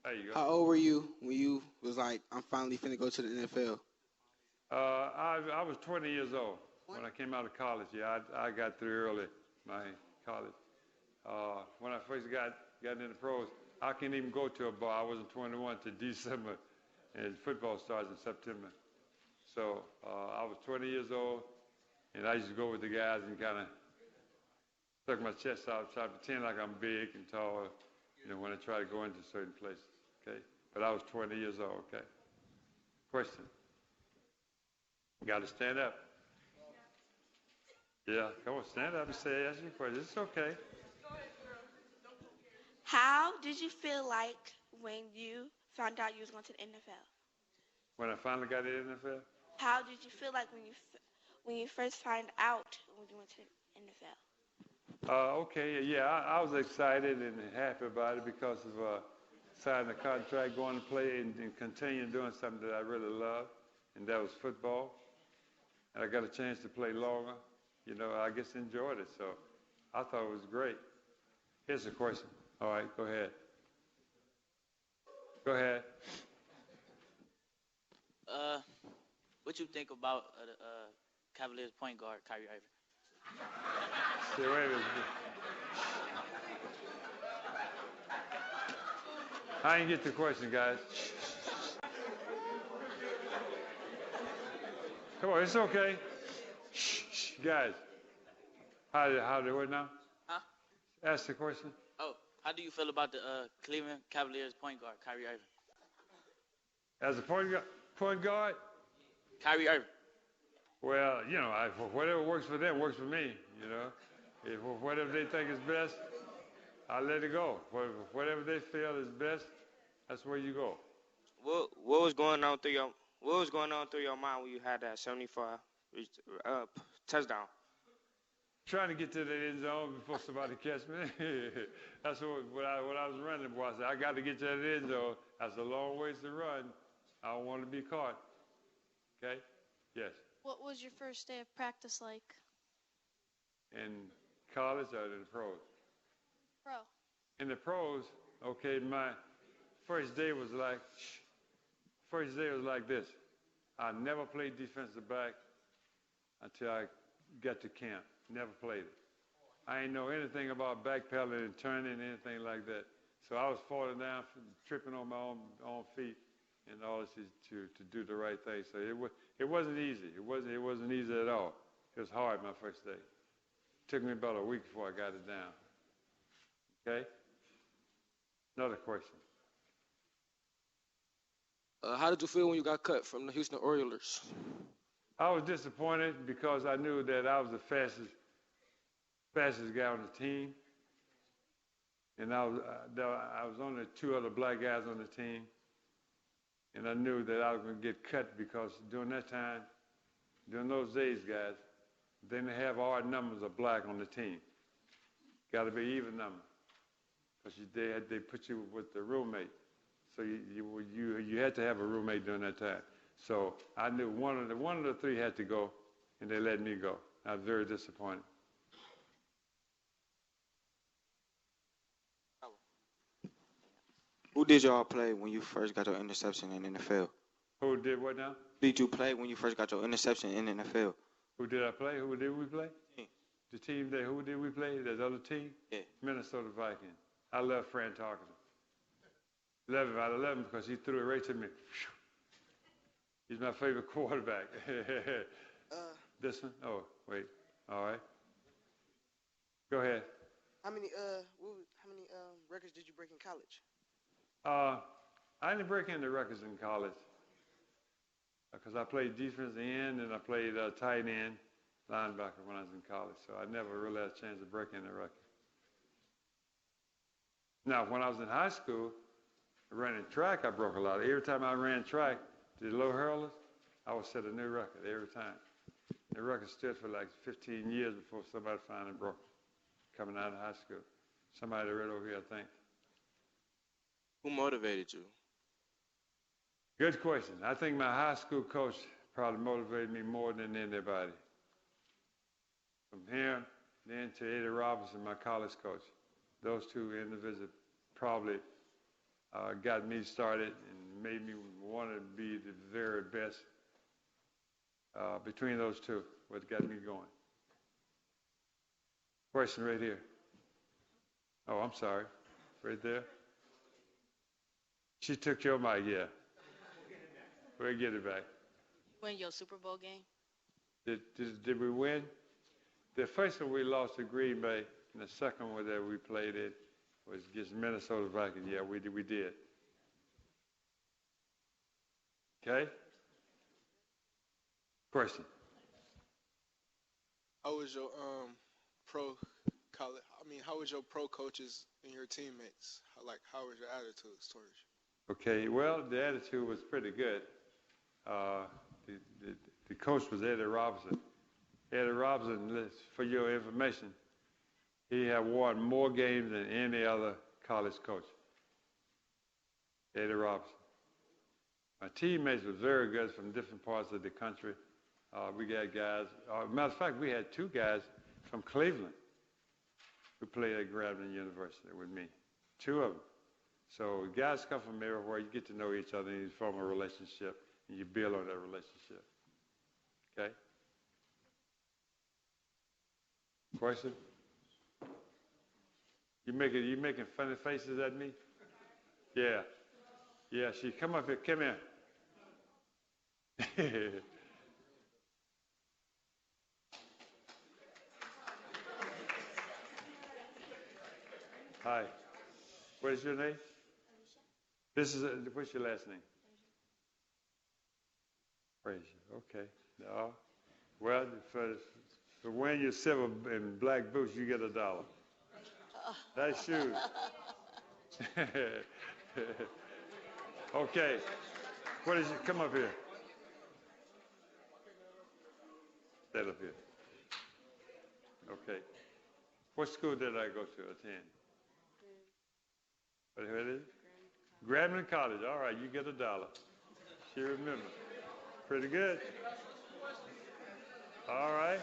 There you go.
How old were you when you was like, I'm finally finna go to the NFL?
I was 20 years old when I came out of college. Yeah, I got through early, my college. When I first got into the pros, I couldn't even go to a bar. I wasn't 21 till December, and football starts in September. So I was 20 years old, and I used to go with the guys and kind of stuck my chest out, try to pretend like I'm big and tall, when I try to go into certain places, okay? But I was 20 years old, okay? Question. You got to stand up. Yeah, come on, stand up and ask your question. It's okay.
How did you feel like when you found out you was going to the NFL?
When I finally got to the NFL?
How did you feel like when you first found out when you went to the NFL?
Okay, yeah, I was excited and happy about it because of signing a contract, going to play, and continuing doing something that I really love, and that was football. And I got a chance to play longer. I just enjoyed it, so I thought it was great. Here's the question. All right, go ahead. Go ahead.
What you think about Cavaliers point guard Kyrie Irving?
See, wait a minute. I didn't get the question, guys. Come on, it's okay. Shh, guys. How do it now?
Huh?
Ask the question.
Oh, how do you feel about the Cleveland Cavaliers point guard Kyrie Irving?
As a point guard?
Kyrie Irving.
Well, whatever works for them works for me, If whatever they think is best, I'll let it go. Whatever they feel is best, that's where you go.
What was going on through your mind when you had that 75 touchdown?
Trying to get to the end zone before somebody catch me. That's what I was running for. I said, I got to get to the end zone. That's a long ways to run. I don't want to be caught. Okay? Yes.
What was your first day of practice like?
In college or in the pros?
Pro.
In the pros, okay, my first day was like this. I never played defensive back until I got to camp. Never played it. I ain't know anything about backpedaling and turning, anything like that. So I was falling down, tripping on my own feet, and all this to do the right thing. So it wasn't easy. It wasn't easy at all. It was hard my first day. It took me about a week before I got it down. Okay? Another question.
How did you feel when you got cut from the Houston Oilers?
I was disappointed because I knew that I was the fastest guy on the team, and I was only two other black guys on the team, and I knew that I was going to get cut because during those days, guys, they didn't have odd numbers of black on the team. Got to be even number, because they put you with the roommate, so you had to have a roommate during that time. So I knew one of the three had to go, and they let me go. I was very disappointed.
Who did y'all play when you first got your interception in the NFL?
Who did what now?
Who did you play when you first got your interception in the NFL?
Who did I play? Who did we play?
Team.
The team that, who did we play? That other team?
Yeah.
Minnesota Vikings. I love Fran Tarkenton. 11 out of 11 because he threw it right to me. He's my favorite quarterback. This one? Oh, wait. All right. Go ahead.
How many records did you break in college?
I didn't break any records in college because I played defensive end and I played tight end, linebacker when I was in college. So I never really had a chance to break any record. Now, when I was in high school, running track, I broke a lot. Every time I ran track, the low hurlers, I would set a new record every time. The record stood for like 15 years before somebody finally broke it, coming out of high school. Somebody right over here, I think.
Who motivated you?
Good question. I think my high school coach probably motivated me more than anybody. From him, then to Eddie Robinson, my college coach. Those two individuals probably got me started and made me want to be the very best. Between those two, what got me going. Question right here. Oh, I'm sorry. Right there. She took your mic, yeah. We'll get it back.
Win your Super Bowl game?
Did we win? The first one we lost to Green Bay, and the second one that we played in was against Minnesota Vikings. Yeah, we did. Okay? Question.
How was your pro college? I mean, how was your pro coaches and your teammates? How was your attitudes towards you?
Okay, well, the attitude was pretty good. The coach was Eddie Robinson. Eddie Robinson, for your information, he had won more games than any other college coach. Eddie Robinson. My teammates were very good from different parts of the country. We got guys, matter of fact, we had two guys from Cleveland who played at Grambling University with me, two of them. So guys come from everywhere. You get to know each other and you form a relationship and you build on that relationship. Okay? Question? You making funny faces at me? Yeah. Yeah, come up here. Come here. Hi. What is your name? What's your last name? Frazier. Okay. No. Well, for wearing your silver and black boots, you get $1. That's shoes. Okay. What is it? Come up here. Stand up here. Okay. What school did I go to attend? What is it? Grambling College. All right, you get $1. She remembers. Pretty good. All right.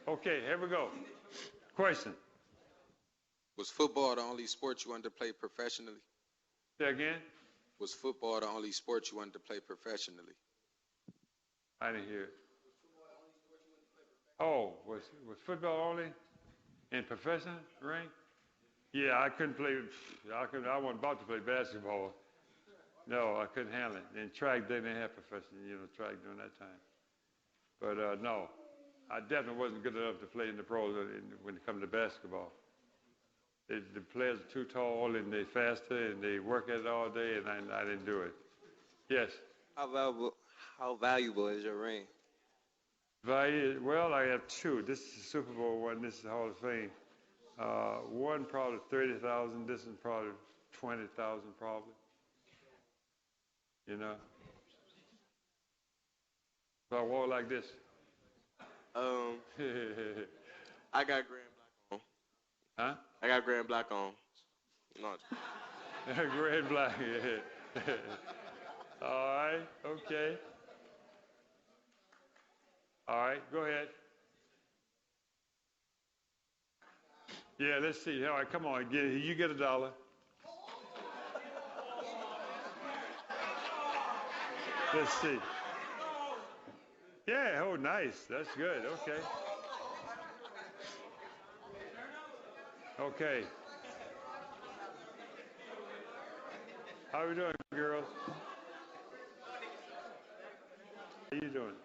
Okay, here we go. Question.
Was football the only sport you wanted to play professionally?
Say again?
Was football the only sport you wanted to play professionally?
I didn't hear it. Oh, was football only in professional rank? Yeah, I couldn't play. I wasn't about to play basketball. No, I couldn't handle it. And track, they didn't have professional, track during that time. But no, I definitely wasn't good enough to play in the pros when it comes to basketball. The players are too tall and they're faster and they work at it all day, and I didn't do it. Yes.
How valuable is your ring?
Well, I have two. This is the Super Bowl one. This is the Hall of Fame. One probably 30,000. This is probably 20,000, probably. So I walk like this.
I got gray and black on.
Huh?
I got gray and black on. No.
Gray and black. Yeah. All right. Okay. All right. Go ahead. Yeah. Let's see. All right. Come on. You get $1. Let's see. Yeah. Oh, nice. That's good. Okay. Okay. How are we doing, girls? How you doing?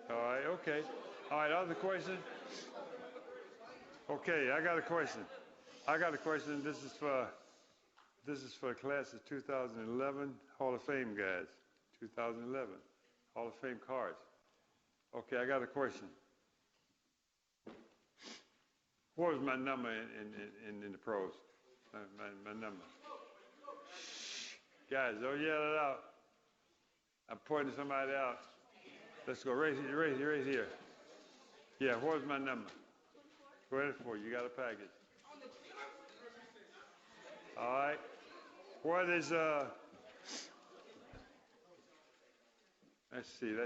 All right. Okay. All right. Other question? Okay. I got a question. This is for class of 2011 Hall of Fame guys. 2011 Hall of Fame cards. Okay, I got a question. What was my number in the pros? My number. Guys, don't yell it out. I'm pointing somebody out. Let's go right here. Yeah, what was my number? Go ahead for you. You got a package. All right. What is Let's see.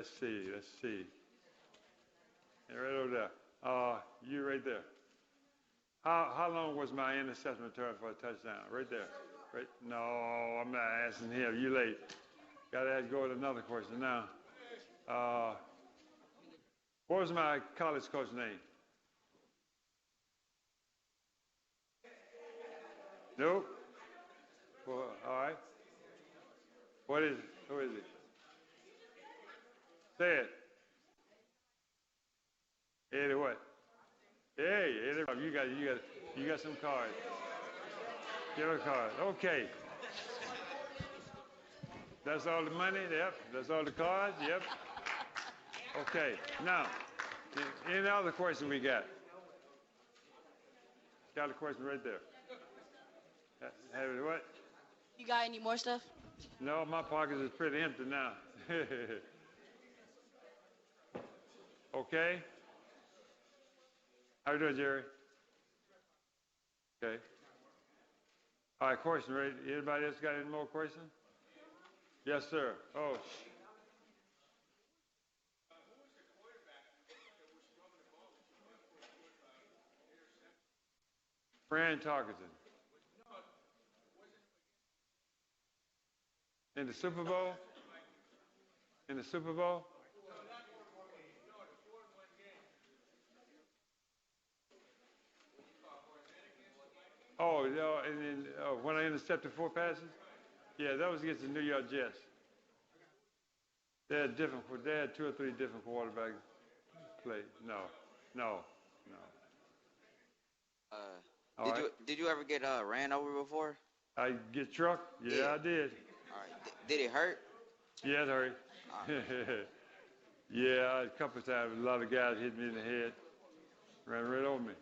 Yeah, right over there. You right there. How long was my interception return for a touchdown? Right there. Right? No, I'm not asking him. You late. Got to go with another question now. What was my college coach name? Nope. Well, all right. What is it? Who is it? Say it. Eddie what? Hey, Eddie, you got some cards. Give her a card. Okay. That's all the money? Yep. That's all the cards? Yep. Okay. Now, any other question we got? Got a question right there. Have it what?
You got any more stuff?
No, my pockets is pretty empty now. Okay. How you doing, Jerry? Okay. All right, question, right? Anybody else got any more questions? Yes, sir. Oh. Fran Tarkenton. In the Super Bowl? In the Super Bowl? Oh, yeah, and then when I intercepted 4 passes? Yeah, that was against the New York Jets. They had 2 or 3 different quarterbacks play. No.
Did you ever get ran over before?
I get trucked? Yeah, I did.
All right. Did it hurt?
Yeah, it hurt. Yeah, a couple of times, a lot of guys hit me in the head, ran right over me.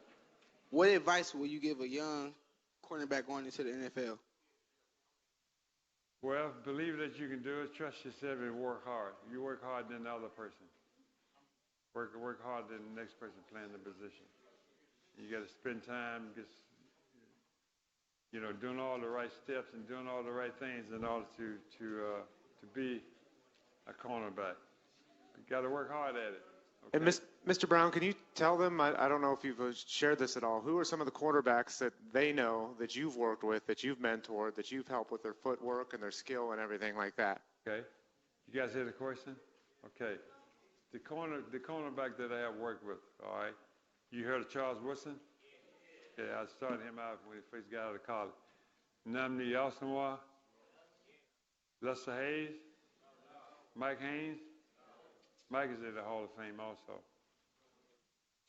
What advice will you give a young cornerback going into the NFL?
Well, believe that you can do it. Trust yourself and work hard. You work harder than the other person. Work harder than the next person playing the position. You got to spend time just, doing all the right steps and doing all the right things in order to be a cornerback. You got to work hard at it. Okay?
And Mr. Brown, can you tell them, I don't know if you've shared this at all, who are some of the quarterbacks that they know that you've worked with, that you've mentored, that you've helped with their footwork and their skill and everything like that?
Okay. You guys hear the question? Okay. The cornerback that I have worked with, all right, you heard of Charles Woodson? Okay, I started him out when he first got out of college. Namdi Yasawa, Lester Hayes, Mike Haynes. Mike is in the Hall of Fame also.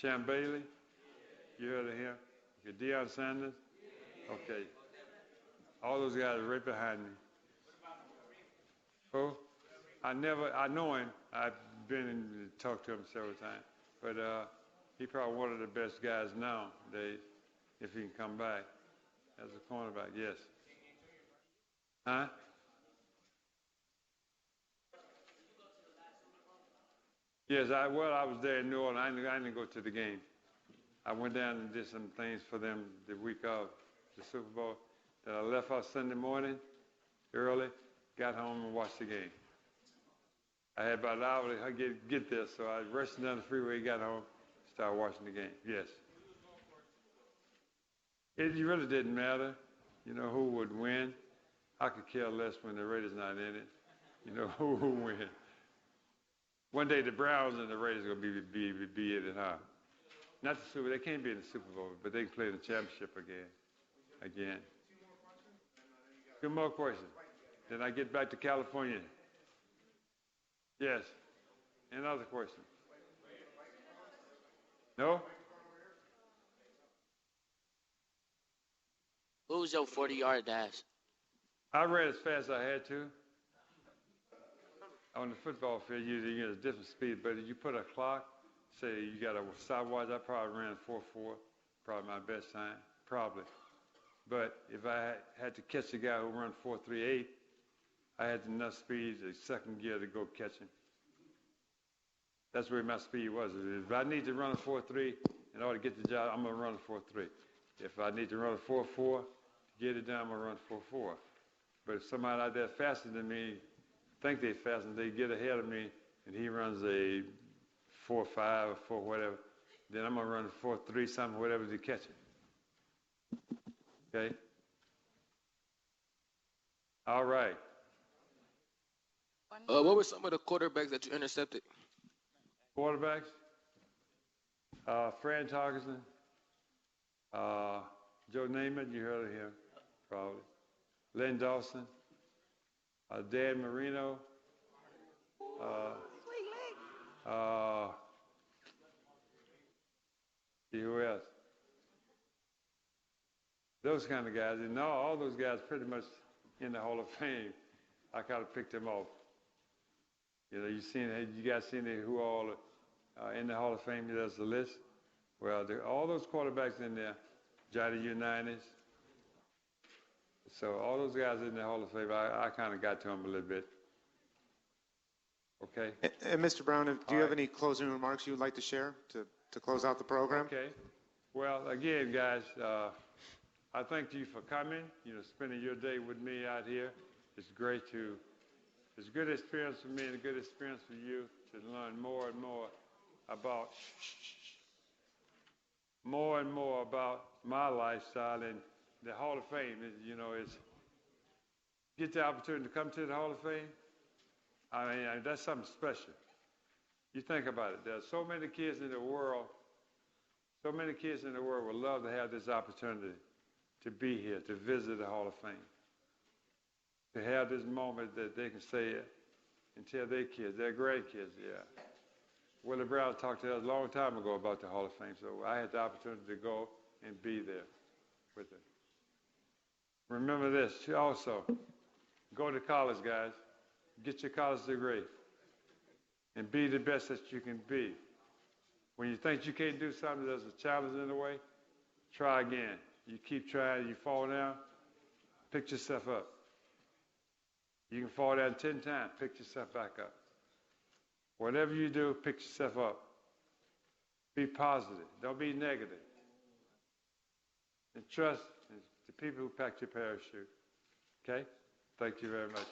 Champ Bailey, you heard of him? Okay, Deion Sanders, okay. All those guys are right behind me. Who? I know him. I've been and talked to him several times. But he's probably one of the best guys nowadays, if he can come back as a cornerback, yes. Huh? Yes, I was there in New Orleans. I didn't go to the game. I went down and did some things for them the week of the Super Bowl. Then I left out Sunday morning early, got home and watched the game. I had about an hour to get there, so I rushed down the freeway, got home, started watching the game. Yes. It really didn't matter, who would win. I could care less when the Raiders not in it. Who would win. One day the Browns and the Raiders are going to be in it, huh? Not the Super. They can't be in the Super Bowl, but they can play in the championship again. 2 more questions. Then I get back to California. Yes. Another question. No?
What was your 40-yard dash?
I ran as fast as I had to. On the football field, usually you get a different speed, but if you put a clock, say you got a stopwatch, I probably ran 4.4, probably my best time, probably. But if I had to catch a guy who ran 4.38, I had enough speed, the second gear, to go catch him. That's where my speed was. If I need to run a 4.3 in order to get the job, I'm going to run a 4.3. If I need to run a 4.4 to get it done, I'm going to run 4.4. But if somebody out there faster than me, think they're faster, they get ahead of me, and he runs a 4.5 or 4 whatever, then I'm going to run a 4.3 something, whatever, to catch it. Okay? All right.
What were some of the quarterbacks that you intercepted?
Quarterbacks? Fran Tarkenton, Joe Namath, you heard of him, probably. Len Dawson, Dan Marino, Who else? Those kind of guys. And all those guys pretty much in the Hall of Fame. I kind of picked them off. You know, you guys seen who all in the Hall of Fame? There's the list. Well, all those quarterbacks in there, Johnny Unitas. So all those guys in the Hall of Fame, I kind of got to them a little bit. Okay.
And Mr. Brown, do you have any closing remarks you would like to share to close out the program?
Okay. Well, again, guys, I thank you for coming. You know, spending your day with me out here. It's it's a good experience for me and a good experience for you to learn more and more about my lifestyle. And the Hall of Fame is get the opportunity to come to the Hall of Fame. I mean, that's something special. You think about it. There are so many kids in the world would love to have this opportunity to be here, to visit the Hall of Fame, to have this moment that they can say it and tell their kids, their grandkids, yeah. Willie Brown talked to us a long time ago about the Hall of Fame, so I had the opportunity to go and be there with it. Remember this also. Go to college, guys. Get your college degree and be the best that you can be. When you think you can't do something, there's a challenge in the way, try again. You keep trying, you fall down, pick yourself up. You can fall down 10 times, pick yourself back up. Whatever you do, pick yourself up. Be positive. Don't be negative. And trust the people who packed your parachute. Okay? Thank you very much.